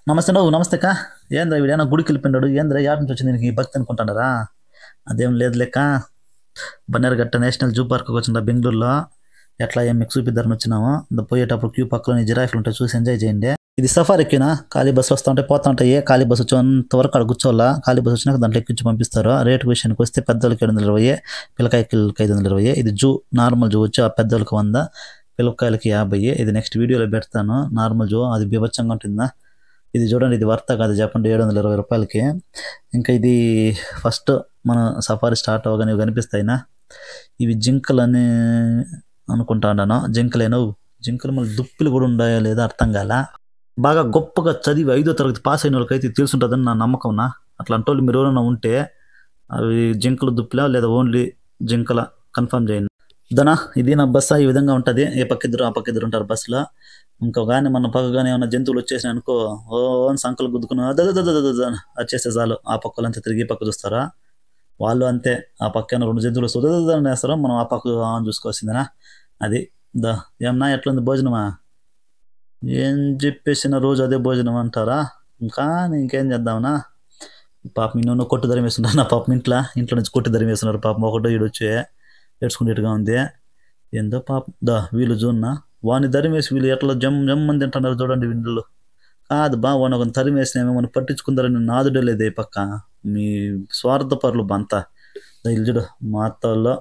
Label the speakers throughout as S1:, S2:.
S1: నమస్తే నువ్వు నమస్తే అక్క. ఏంద్రా వీడైనా గుడికి వెళ్ళిపోయినాడు, ఏంద్రా యాడ్ నుంచి వచ్చింది నీకు ఈ భక్తి అనుకుంటున్నారా? అదేం లేదు లెక్క. బన్నేరుగట్ట నేషనల్ జూ పార్క్ వచ్చిన బెంగళూరులో ఎట్లా ఏం మీకు చూపిద్దారని వచ్చినాము. పోయేటప్పుడు క్యూ పక్కలో జిరాఫ్లు ఉంటాయి, చూసి ఎంజాయ్ చేయండి. ఇది సఫారీ ఎక్కినా ఖాళీ బస్సు వస్తూ ఉంటాయి, పోతా ఉంటాయి. ఖాళీ బస్సు వచ్చేంత వరకు అక్కడ కూర్చోవాలా. ఖాళీ బస్సు వచ్చినాక దాంట్లో ఎక్కించి పంపిస్తారు. రేటు విషయానికి వస్తే పెద్దోళ్ళకి 720, పిల్లకాయకి 520. ఇది జూ, నార్మల్ జూ వచ్చి ఆ పెద్దోళ్ళకి 100, పిల్లకాయలకి 50. ఇది నెక్స్ట్ వీడియోలో పెడతాను. నార్మల్ జూ అది బీభత్సంగా ఉంటుందా. ఇది చూడండి, ఇది వర్త కాదు చెప్పండి, 720 రూపాయలకి. ఇంకా ఇది ఫస్ట్ మన సఫారీ స్టార్ట్ అవగానే ఇవి కనిపిస్తాయినా, ఇవి జింకలని అనుకుంటా ఉన్నాను. జింకలేను, జింకలు మళ్ళీ దుప్పులు కూడా ఉన్నాయో లేదో అర్థం కాల. బాగా గొప్పగా చదివి 5వ తరగతి పాస్ అయిన వాళ్ళకైతే తెలుసుంటుందని నా నమ్మకంనా. అట్లాంటి వాళ్ళు మీరు ఎవరైనా ఉంటే అవి జింకలు దుప్పులా లేదా ఓన్లీ జింకల కన్ఫర్మ్ చేయండి. దనా ఇది నా బస్సు ఈ విధంగా ఉంటుంది. ఏ పక్కిద్దరు ఆ పక్కిద్దరు ఉంటారు బస్సులో. ఇంకా కానీ మన పక్కగానే ఏమైనా జంతువులు వచ్చేసినాయి అనుకో, ఓ సంకలు గుద్దుకుని వచ్చేస్తే చాలు. ఆ పక్కలంతా తిరిగి ఈ పక్క చూస్తారా, వాళ్ళు అంతే. ఆ పక్కన 2 జంతువులు వస్తుంది వేస్తారో మనం ఆ పక్క చూసుకోవాల్సిందేనా. అది ఏమన్నా ఎట్లుంది భోజనమా? ఏం చెప్పేసిన రోజు అదే భోజనం అంటారా. ఇంకా ఇంకేం చేద్దామనా. పాపం ఇన్నో కొట్టు ధరం వేస్తున్నారు నా పాపం. ఇంట్లో నుంచి కొట్టు ధరం వేస్తున్నారు పాపం. ఒకటో ఈడు వచ్చి ఏడ్చుకునేట్టుగా ఉంది. ఏందో పాపం వీళ్ళు చూన్నా వాడిని ధరిమేసి వీళ్ళు ఎట్లా జమ్మంది తింటున్నారు చూడండి. వీళ్ళు కాదు వాడిని ఒక తరిమేసినేమో మనం పట్టించుకుంటారని నాదుడే లేదు. ఈ పక్క మీ స్వార్థపరులు అంతా. వీళ్ళు చూడు, మా అత్తల్లో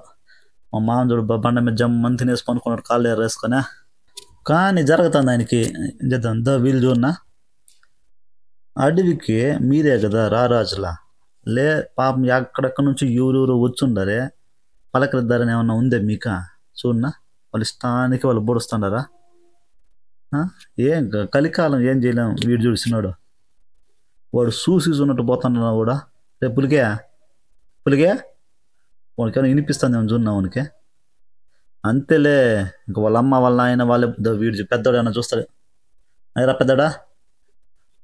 S1: మా మామ చూడు బండ మీద జమ్మని తినేసి పనుకున్నాడు, కాళ్ళు ఎర్రేసుకొని. కానీ జరుగుతుంది ఆయనకి. చేద్దాం వీళ్ళు చూడన్నా, అడవికి మీరే కదా రారాజులా. లే పాపం ఎక్కడెక్కడి నుంచి ఎవరెవరు వచ్చుండరే, పలకరిద్దారని ఏమన్నా ఉందే మీక? చూడన్నా వాళ్ళు ఇష్టానికి వాళ్ళు పొడుస్తుండారా. ఏం కలికాలం ఏం చేయలేం. వీడు చూసినాడు, వాడు చూసి చూన్నట్టు పోతున్నాడు కూడా. రేపు పులికే వాడికి ఏమైనా వినిపిస్తుంది ఏమో చూన్నా వానికి. అంతేలే, ఇంక వాళ్ళ అమ్మ వాళ్ళ ఆయన వాళ్ళే. వీడు పెద్దోడు ఏమన్నా చూస్తాడు, అయ్యరా పెద్దడా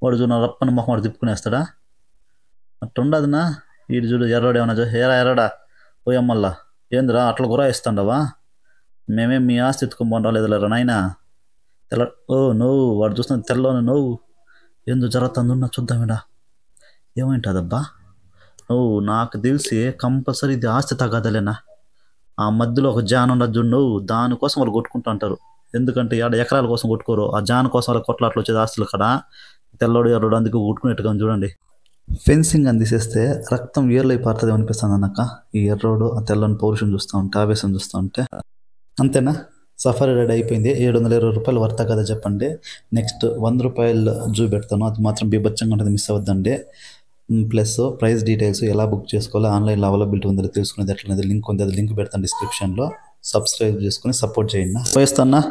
S1: వాడు చూడ రప్పన మొహం వాడు తిప్పుకునేస్తాడా. అట్టుండదునా. వీడు చూడు ఎర్రడు ఏమన్నా ఎర్రడా పోయమ్మల్లా ఏందిరా అట్లా గురాయిస్తాండవా? మేమేం మీ ఆస్తి ఎత్తుకొని రాలేదులేరా నాయన. తెల్ల నవ్వు వాడు చూస్తున్న తెల్లని నవ్వు ఎందుకు జరుగుతుందన్నా చూద్దామేడా. ఏమైంటుందబ్బా? నాకు తెలిసి కంపల్సరీ ఇది ఆస్తి తగ్గదలేనా. ఆ మధ్యలో ఒక జాన్ ఉండదు చూడు, దానికోసం వాళ్ళు కొట్టుకుంటూ ఉంటారు. ఎందుకంటే ఎకరాల కోసం కొట్టుకోరు, ఆ జాన్ కోసం వాళ్ళ కొట్లాట్లు వచ్చేది ఆస్తులు కదా. తెల్లోడు ఎర్రడు అందుకు కొట్టుకునేట్టుగా చూడండి. ఫెన్సింగ్ అని తీసేస్తే రక్తం ఏర్లై పారుతుంది అనిపిస్తుంది అన్నాక. ఈ ఎర్రోడు ఆ తెల్లని పౌరుషం చూస్తూ ఉంటే, ఆవేశం చూస్తూ ఉంటే. అంతేనా, సఫారీ రెడీ అయిపోయింది. 720 రూపాయలు వర్త కదా చెప్పండి. నెక్స్ట్ 100 రూపాయలు జూ పెడతాను, అది మాత్రం బీభత్సంగా ఉంటుంది, మిస్ అవ్వద్దండి. ప్లస్ ప్రైస్ డీటెయిల్స్ ఎలా బుక్ చేసుకోవాలో, ఆన్లైన్లో అవైలబిలిటీ ఉందో తెలుసుకునేది ఎట్లనేది లింక్ ఉంది, అది లింక్ పెడతాను డిస్క్రిప్షన్లో. సబ్స్క్రైబ్ చేసుకుని సపోర్ట్ చేయండి. పోయిస్తానా.